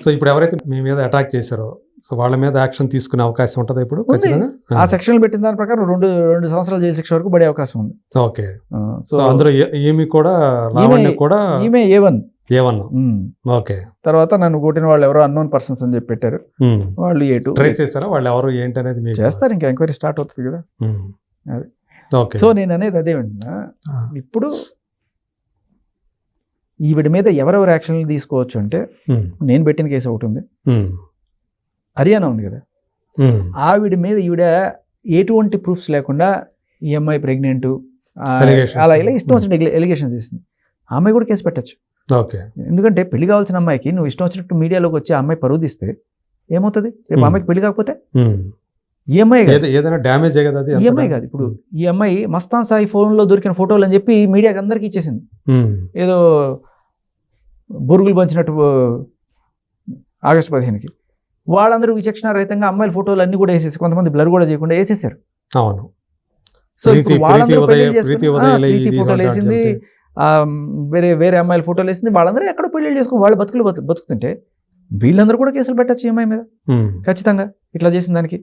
So ఇప్పుడు ఎవరైతే మీ మీద అటాక్ చేశారో సో వాళ్ళ మీద యాక్షన్ తీసుకునే అవకాశం ఉంటుందా ఇప్పుడు ఉంది. ఖచ్చితంగా? ఆ సెక్షన్లు పెట్టిన దాని ప్రకారం 2 సంవత్సరాల జైలు శిక్ష వరకు పడే అవకాశం ఉంది. ఓకే. సో సో అందులో ఈమె కూడా లావణ్య కూడా ఈమె A1. ఏమన్నా ఓకే. తర్వాత నన్ను కొట్టిన వాళ్ళు ఎవరో అన్నోన్ పర్సన్స్ అని చెప్పి పెట్టారు, వాళ్ళు A2. ట్రేస్ చేస్తారా వాళ్ళు ఎవరు ఏంటి అనేది మీకు? చేస్తారు, ఇంకా ఎంక్వైరీ స్టార్ట్ అవుతుంది కదా. అది. ఓకే. సో నేను అనేది అదే వింటున్నా, ఇప్పుడు ఈవిడ మీద ఎవరెవరు యాక్షన్లు తీసుకోవచ్చు అంటే, నేను పెట్టిన కేసు ఒకటి ఉంది, హర్యానా ఉంది కదా, ఆవిడ మీద ఈవిడ ఎటువంటి ప్రూఫ్స్ లేకుండా ఈ అమ్మాయి ప్రెగ్నెంట్ అలా ఇలా ఇష్టం వచ్చినట్టు ఎలిగేషన్ చేసింది, ఆ అమ్మాయి కూడా కేసు పెట్టచ్చు. ఓకే. ఎందుకంటే పెళ్లి కావాల్సిన అమ్మాయికి నువ్వు ఇష్టం వచ్చినట్టు మీడియాలోకి వచ్చి ఆ అమ్మాయి పరువు తీస్తే ఏమవుతుంది? రేపు అమ్మాయికి పెళ్లి కాకపోతే ఈ అమ్మాయి ఏదైనా డ్యామేజ్ కదా, అది ఈ అమ్మాయి కాదు. ఇప్పుడు ఈ అమ్మాయి మస్తాన్ సాయి ఫోన్లో దొరికిన ఫోటోలు అని చెప్పి మీడియాకి అందరికీ ఇచ్చేసింది, ఏదో బొరుగులు పంచినట్టు ఆగస్టు 15కి. వాళ్ళందరూ విచక్షణారహితంగా అమ్మాయిల ఫోటోలు అన్ని కూడా వేసేసి, కొంతమంది బ్లర్ కూడా చేయకుండా వేసేసారు. అవును. సో ప్రీతి ఫోటోలు వేసింది, వేరే అమ్మాయిల ఫోటోలు వేసింది, వాళ్ళందరూ ఎక్కడ పెళ్లి చేసుకుని వాళ్ళ బతుకులు బతుకుతుంటే వీళ్ళందరూ కూడా కేసులు పెట్టచ్చు ఈ అమ్మాయి మీద ఖచ్చితంగా, ఇట్లా చేసిన దానికి.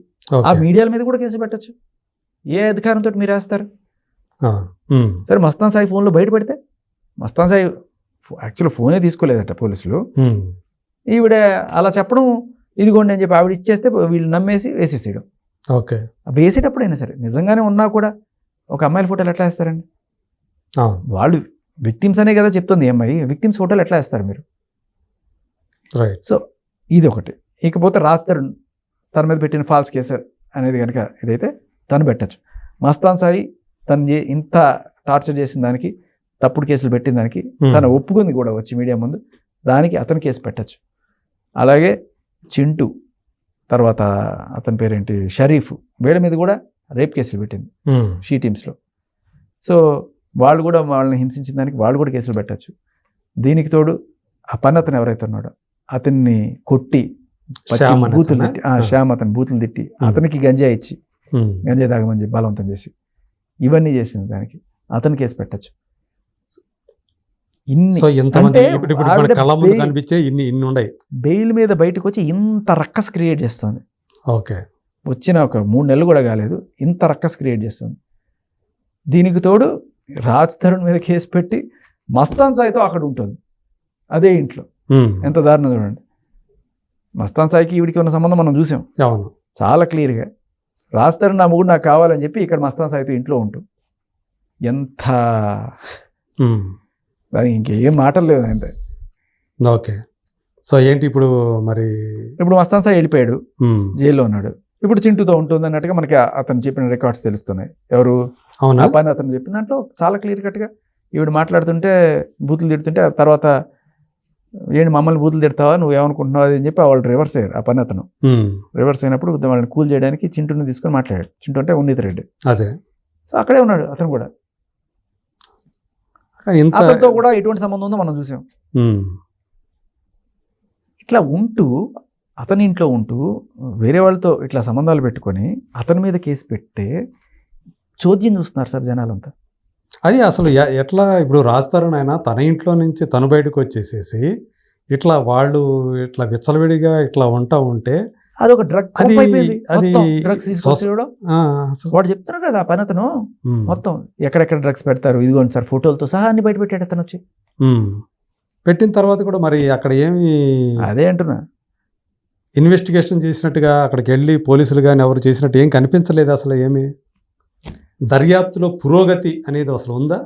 ఆ మీడియాల మీద కూడా కేసులు పెట్టచ్చు. ఏ అధికారంతో మీరు వేస్తారు? సరే మస్తాన్ సాయి ఫోన్లో బయట పెడితే, మస్తాన్ సాయి యాక్చువల్ ఫోనే తీసుకోలేదట పోలీసులు, ఈవిడ అలా చెప్పడం ఇదిగోండి అని చెప్పి ఆవిడ ఇచ్చేస్తే వీళ్ళు నమ్మేసి వేసేసేయడం. ఓకే. వేసేటప్పుడైనా సరే నిజంగానే ఉన్నా కూడా ఒక అమ్మాయిల ఫోటోలు ఎట్లా వేస్తారండి? వాళ్ళు విక్టిమ్స్ అనే కదా చెప్తుంది ఈ అమ్మాయి, విక్టిమ్స్ ఫోటోలు ఎట్లా వేస్తారు మీరు? సో ఇది ఒకటి. ఇకపోతే రాజ్ తరుణ్ తన మీద పెట్టిన ఫాల్స్ కేసు అనేది కనుక ఇదైతే తను పెట్టచ్చు. మస్తాన్ సాయి తను ఇంత టార్చర్ చేసిన దానికి, తప్పుడు కేసులు పెట్టిన దానికి తను ఒప్పుకుంది కూడా వచ్చి మీడియా ముందు, దానికి అతను కేసు పెట్టచ్చు. అలాగే చింటూ, తర్వాత అతని పేరేంటి షరీఫ్, వీళ్ళ మీద కూడా రేప్ కేసులు పెట్టింది షీ టీమ్స్లో. సో వాళ్ళు కూడా వాళ్ళని హింసించిన దానికి వాళ్ళు కూడా కేసులు పెట్టచ్చు. దీనికి తోడు ఆ పని అతను ఎవరైతే ఉన్నాడో అతన్ని కొట్టి బూతులు తిట్టి, శ్యామ్ అతను బూతులు తిట్టి అతనికి గంజా ఇచ్చి గంజా తాగమని చెప్పి బలవంతం చేసి ఇవన్నీ చేసింది దానికి అతను కేసు పెట్టచ్చు. బెయిల్ మీద బయటకు వచ్చి ఇంత రక్కస్ క్రియేట్ చేస్తుంది. ఓకే. వచ్చిన ఒక 3 నెలలు కూడా కాలేదు, ఇంత రక్కస్ క్రియేట్ చేస్తుంది. దీనికి తోడు రాజ్ తరుణ్ మీద కేసు పెట్టి మస్తాన్ సాయితో అక్కడ ఉంటుంది అదే ఇంట్లో. ఎంత దారుణం చూడండి. మస్తాన్ సాయికి ఈవిడికి ఉన్న సంబంధం మనం చూసాం చాలా క్లియర్గా. రాజ్ తరుణ్ నా మొగుడు నాకు కావాలని చెప్పి ఇక్కడ మస్తాన్ సాయితో ఇంట్లో ఉంటూ, ఎంత దానికి ఇంకేం మాటలు లేవు అంతే. ఓకే. సో ఏంటి ఇప్పుడు మరి? ఇప్పుడు మస్తాన్ సాయి వెళ్ళిపోయాడు, జైల్లో ఉన్నాడు. ఇప్పుడు చింటూతో ఉంటుంది అన్నట్టుగా మనకి అతను చెప్పిన రికార్డ్స్ తెలుస్తున్నాయి. ఎవరు ఆ పని అతను చెప్పిన దాంట్లో చాలా క్లియర్ కట్గా ఈవిడ మాట్లాడుతుంటే బూతులు తిడుతుంటే, తర్వాత ఏంటి మమ్మల్ని బూతులు తిడతావా, నువ్వు ఏమనుకుంటున్నావు అని చెప్పి వాళ్ళు రివర్స్ అయ్యారు. ఆ పని అతను రివర్స్ అయినప్పుడు వాళ్ళని కూల్ చేయడానికి చింటూని తీసుకొని మాట్లాడాడు. చింటూ అంటే ఉన్నీత్ రెడ్డి. అదే. సో అక్కడే ఉన్నాడు అతను కూడా. అతనితో కూడా ఎటువంటి సంబంధం ఉందో మనం చూసాం. ఇట్లా ఉంటూ అతని ఇంట్లో ఉంటూ వేరే వాళ్ళతో ఇట్లా సంబంధాలు పెట్టుకొని అతని మీద కేసు పెట్టే చోద్యం చూస్తున్నారు సార్ జనాలంతా. అది అసలు ఎట్లా ఇప్పుడు రాజ్ తరుణ్ అయినా తన ఇంట్లో నుంచి తను బయటకు వచ్చేసేసి ఇట్లా వాళ్ళు ఇట్లా విచ్చలవిడిగా ఇట్లా ఉంటా ఉంటే అదొక డ్రగ్ డ్రగ్స్ వాడు చెప్తున్నాడు కదా ఆ పని అతను మొత్తం ఎక్కడెక్కడ డ్రగ్స్ పెడతారు ఇదిగోండి సార్ ఫోటోలతో సహా అన్ని బయట పెట్టాడు అతను వచ్చి. పెట్టిన తర్వాత కూడా మరి అక్కడ ఏమి అదే అంటున్నా, ఇన్వెస్టిగేషన్ చేసినట్టుగా అక్కడికి వెళ్ళి పోలీసులు కానీ ఎవరు చేసినట్టు ఏం కనిపించలేదు. అసలు ఏమి దర్యాప్తులో పురోగతి అనేది అసలు ఉందా?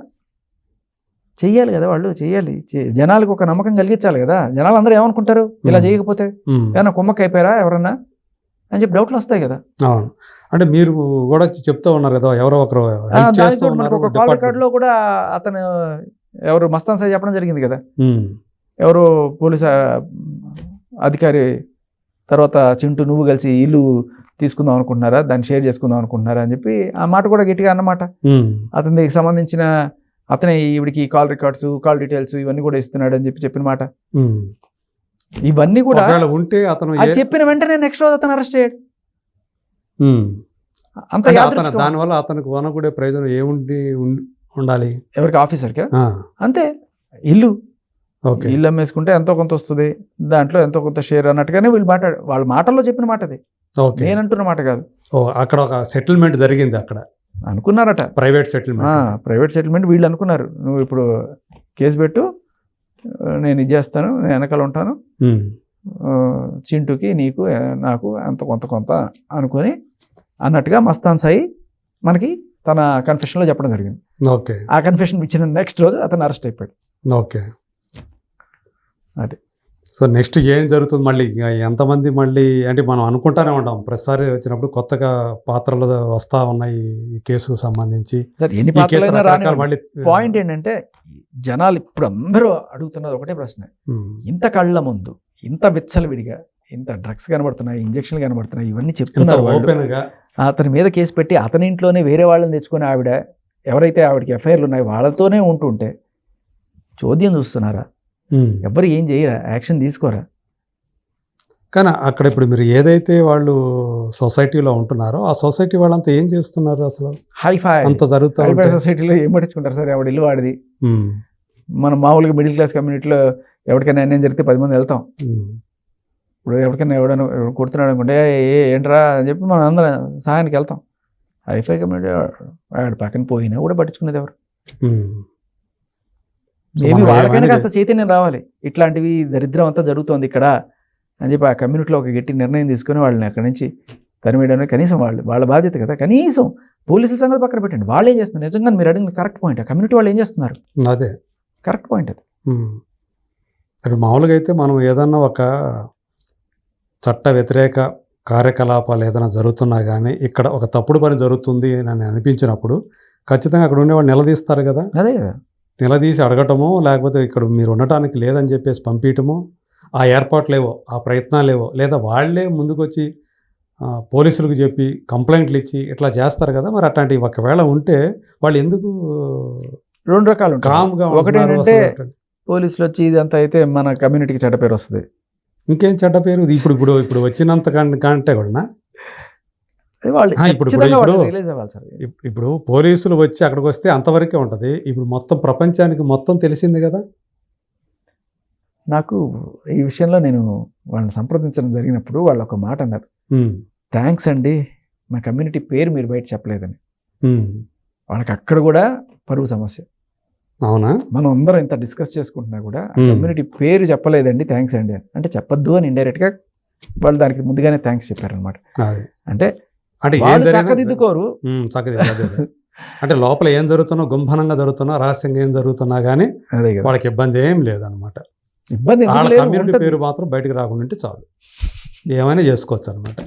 చెయ్యాలి కదా వాళ్ళు, చెయ్యాలి. జనాలకు ఒక నమ్మకం కలిగించాలి కదా. జనాలు అందరూ ఏమనుకుంటారు ఇలా చేయకపోతే, ఏమన్నా కుమ్మక్క అయిపోయారా ఎవరన్నా అని చెప్పి డౌట్లు వస్తాయి కదా. అవును. అంటే మీరు కూడా చెప్తూ ఉన్నారు కదా ఎవరో ఒకరు ఒక కాల్ రికార్డులో కూడా అతను ఎవరు మస్తాన్ సాయి చెప్పడం జరిగింది కదా, ఎవరు పోలీస్ అధికారి తర్వాత చింటూ నువ్వు కలిసి ఇల్లు తీసుకుందాం అనుకుంటున్నారా, దాన్ని షేర్ చేసుకుందాం అనుకుంటున్నారా అని చెప్పి ఆ మాట కూడా గట్టిగా అన్నమాట. అతనికి సంబంధించిన అతనే ఈవిడికి కాల్ రికార్డ్స్ కాల్ డీటెయిల్స్ ఇవన్నీ కూడా ఇస్తున్నాడు అని చెప్పిన మాట. ఇవన్నీ కూడా ఉంటే అతను చెప్పిన వెంటనే నెక్స్ట్ రోజు అతను అరెస్ట్ అయ్యాడు. అంత దానివల్ల అతనికి వనకూడే ప్రయోజనం ఏముండి ఉండాలి? ఎవరికి? ఆఫీసర్కి అంతే. ఇల్లు ఓకే ఇల్లు అమ్మేసుకుంటే ఎంతో కొంత వస్తుంది, దాంట్లో ఎంతో కొంత షేర్ అన్నట్టుగానే వీళ్ళు వాళ్ళ మాటల్లో చెప్పిన మాట అది, ఓకే నేనంటున్న మాట కాదు. అక్కడ ఒక సెటిల్మెంట్ జరిగింది, అక్కడ అనుకున్నారట, ప్రైవేట్ సెటిల్మెంట్. ప్రైవేట్ సెటిల్మెంట్ వీళ్ళు అనుకున్నారు, నువ్వు ఇప్పుడు కేసు పెట్టు, నేను ఇది చేస్తాను, నేను వెనకాల ఉంటాను, చింటూకి నీకు నాకు అంత కొంత అనుకొని అన్నట్టుగా మస్తాన్ సాయి మనకి తన కన్ఫెషన్లో చెప్పడం జరిగింది. ఓకే ఆ కన్ఫెషన్ ఇచ్చిన నెక్స్ట్ రోజు అతను అరెస్ట్ అయిపోయాడు. ఓకే అది. సో నెక్స్ట్ ఏం జరుగుతుంది మళ్ళీ, ఎంతమంది మళ్ళీ అంటే మనం అనుకుంటానే ఉంటాం ప్రతిసారి వచ్చినప్పుడు కొత్తగా పాత్రలు వస్తూ ఉన్నాయి ఈ కేసుకు సంబంధించి. సార్ ఎన్ని పాత్రలు మళ్ళీ పాయింట్ ఏంటంటే జనాలు ఇప్పుడు అందరూ అడుగుతున్నది ఒకటే ప్రశ్న, ఇంత కళ్ళ ముందు ఇంత విచ్చలవిడిగా ఇంత డ్రగ్స్ కనబడుతున్నాయి, ఇంజక్షన్లు కనబడుతున్నాయి, ఇవన్నీ చెప్తున్నారు ఓపెన్గా, అతని మీద కేసు పెట్టి అతని ఇంట్లోనే వేరే వాళ్ళని తెచ్చుకొని ఎవరైతే ఆవిడకి ఎఫ్ఐఆర్లు ఉన్నాయో వాళ్ళతోనే ఉంటుంటే చోద్యం చూస్తున్నారా, ఎవరు ఏం చేయరా, యాక్షన్ తీసుకోరా. కానీ అక్కడ ఇప్పుడు మీరు ఏదైతే వాళ్ళు సొసైటీలో ఉంటున్నారో ఆ సొసైటీ వాళ్ళంతా ఏం చేస్తున్నారు అసలు, హైఫై అంత జరుగుతుంది సొసైటీలో ఏం పట్టించుకుంటారు సార్, ఎవడి ఇల్లు వాడిది. మనం మామూలుగా మిడిల్ క్లాస్ కమ్యూనిటీలో ఎవరికైనా అన్యాయం జరిగితే 10 మంది వెళ్తాం. ఇప్పుడు ఎవరికైనా ఎవడైనా కొడుతున్నాడు అనుకుంటే ఏంట్రా అని చెప్పి మనం అందరం సహాయానికి వెళ్తాం. హైఫై కమ్యూనిటీ వాడు పక్కన పోయినా కూడా పట్టించుకునేది ఎవరు. మేబీ వాళ్ళకైనా కాస్త చైతన్యం రావాలి, ఇట్లాంటివి దరిద్రం అంతా జరుగుతోంది ఇక్కడ అని చెప్పి ఆ కమ్యూనిటీలో ఒక గట్టి నిర్ణయం తీసుకుని వాళ్ళని అక్కడి నుంచి తరిమేయడానికి కనీసం వాళ్ళ బాధ్యత కదా. కనీసం పోలీసుల సంగతి పక్కన పెట్టండి, వాళ్ళు ఏం చేస్తున్నారు, నిజంగా మీరు అడిగిన కరెక్ట్ పాయింట్, ఆ కమ్యూనిటీ వాళ్ళు ఏం చేస్తున్నారు, అదే కరెక్ట్ పాయింట్ అది. ఇప్పుడు మామూలుగా అయితే మనం ఏదన్నా ఒక చట్ట వ్యతిరేక కార్యకలాపాలు ఏదైనా జరుగుతున్నా కానీ ఇక్కడ ఒక తప్పుడు పని జరుగుతుంది అని అనిపించినప్పుడు ఖచ్చితంగా అక్కడ ఉండేవాళ్ళు నిలదీస్తారు కదా. అదే కదా, నిలదీసి అడగటము, లేకపోతే ఇక్కడ మీరు ఉండటానికి లేదని చెప్పేసి పంపించటము, ఆ ఏర్పాట్లేవో ఆ ప్రయత్నాలేవో, లేదా వాళ్ళే ముందుకొచ్చి పోలీసులకు చెప్పి కంప్లైంట్లు ఇచ్చి ఇట్లా చేస్తారు కదా. మరి అట్లాంటివి ఒకవేళ ఉంటే వాళ్ళు ఎందుకు 2 రకాలు కామ్గా, ఒకటి ఏంటంటే పోలీసులు వచ్చి ఇదంతా అయితే మన కమ్యూనిటీకి చెడ్డ పేరు వస్తుంది. ఇంకేం చెడ్డ పేరు, ఇప్పుడు వచ్చినంత కంటే కూడా ఇప్పుడు పోలీసులు వచ్చి అక్కడికి వస్తే అంతవరకే ఉంటుంది. ఇప్పుడు మొత్తం ప్రపంచానికి మొత్తం తెలిసింది కదా. నాకు ఈ విషయంలో నేను వాళ్ళని సంప్రదించడం జరిగినప్పుడు వాళ్ళు ఒక మాట అన్నారు, థ్యాంక్స్ అండి మా కమ్యూనిటీ పేరు మీరు బయట చెప్పలేదని. వాళ్ళకి అక్కడ కూడా పరువు సమస్య. అవునా, మనం అందరం ఇంత డిస్కస్ చేసుకుంటున్నా కూడా కమ్యూనిటీ పేరు చెప్పలేదండి, థ్యాంక్స్ అండి అంటే చెప్పొద్దు అని ఇండైరెక్ట్గా వాళ్ళు దానికి ముందుగానే థ్యాంక్స్ చెప్పారనమాట. అంటే చక్కదిద్దుకోరు, అంటే లోపల ఏం జరుగుతున్నా, గుంభనంగా జరుగుతున్నా, రహస్యంగా ఏం జరుగుతున్నా కానీ వాళ్ళకి ఇబ్బంది ఏం లేదనమాట. ఇబ్బంది కమ్యూనిటీ పేరు మాత్రం బయటకు రాకుండా ఉంటే చాలు, ఏమైనా చేసుకోవచ్చు అనమాట.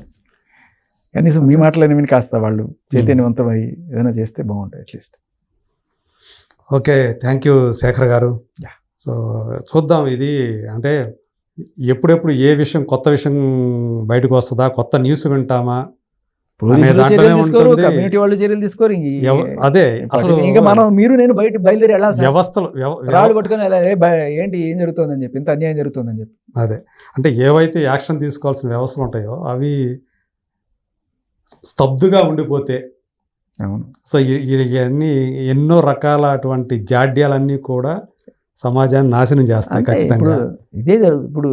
కనీసం మీ మాటలని విని కాస్త వాళ్ళు చైతన్యవంతమై ఏదైనా చేస్తే బాగుంటుంది at least. Okay, thank you Shekhar గారు. సో చూద్దాం, ఇది అంటే ఎప్పుడెప్పుడు ఏ విషయం, కొత్త విషయం బయటకు వస్తుందా, కొత్త న్యూస్ వింటామా, కమ్యూనిటీ వాళ్ళు చర్యలు తీసుకోరు. అదే అసలు ఇంకా మనం నేను బయట బయలుదేరి వెళ్ళాలి, వ్యవస్థలు రాళ్ళు పట్టుకొని ఏంటి ఏం జరుగుతుందని చెప్పి, ఇంత అన్యాయం జరుగుతుందని చెప్పి. అదే అంటే ఏవైతే యాక్షన్ తీసుకోవాల్సిన వ్యవస్థలు ఉంటాయో అవి స్తబ్దుగా ఉండిపోతే, అవును. సో ఇవన్నీ ఎన్నో రకాల అటువంటి జాడ్యాలన్నీ కూడా సమాజాన్ని నాశనం చేస్తాయి ఖచ్చితంగా. ఇదే జరుగుతుంది. ఇప్పుడు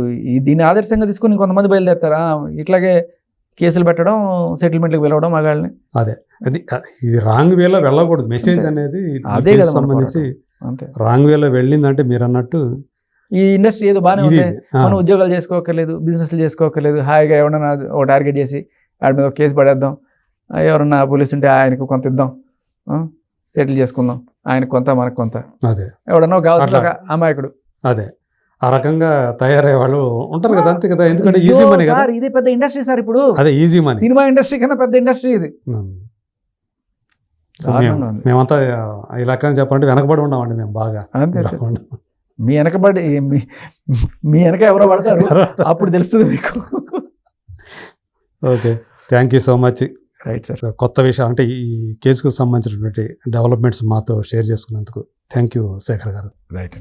దీన్ని ఆదర్శంగా తీసుకొని కొంతమంది బయలుదేరుతారా, ఇట్లాగే కేసులు పెట్టడం, సెటిల్మెంట్లకు వెళ్ళవడం మగాళ్ళని. అదే అది ఇది రాంగ్ వేలో వెళ్ళకూడదు. మెసేజ్ అనేది అదే కదా సంబంధించి రాంగ్ వేలో వెళ్ళిందంటే మీరు అన్నట్టు ఈ ఇండస్ట్రీ ఏదో బాగానే ఉంది, మనం ఉద్యోగాలు చేసుకోకర్లేదు, బిజినెస్లు చేసుకోకర్లేదు, హాయిగా ఎవరన్నా ఒక టార్గెట్ చేసి వాడి మీద ఒక కేసు పడేద్దాం, ఎవరన్నా పోలీసు ఉంటే ఆయనకు కొంత ఇద్దాం, సెటిల్ చేసుకుందాం, ఆయనకు కొంత మనకు కొంత, అదే ఎవడన్నా కావాల్సిన అమాయకుడు, అదే ఆ రకంగా తయారయ్యే వాళ్ళు ఉంటారు కదా. అంతే కదా, ఎందుకంటే ఈజీ మనీ కదా. ఇదే పెద్ద ఇండస్ట్రీ సార్ ఇప్పుడు. అదే ఈజీ మనీ, సినిమా ఇండస్ట్రీ కన్నా పెద్ద ఇండస్ట్రీ ఇది. మేమంతా ఈ రకంగా చెప్పాలంటే వెనకబడి ఉన్నామండి మేము బాగా. మీ వెనకబడి మీ వెనక ఎవరో పడతారు, అప్పుడు తెలుస్తుంది మీకు. Okay, thank you so much. Right sir. కొత్త విషయం అంటే ఈ కేసుకు సంబంధించినటువంటి డెవలప్మెంట్స్ మాతో షేర్ చేసుకున్నందుకు థ్యాంక్ యూ శేఖర్ గారు. రైట్.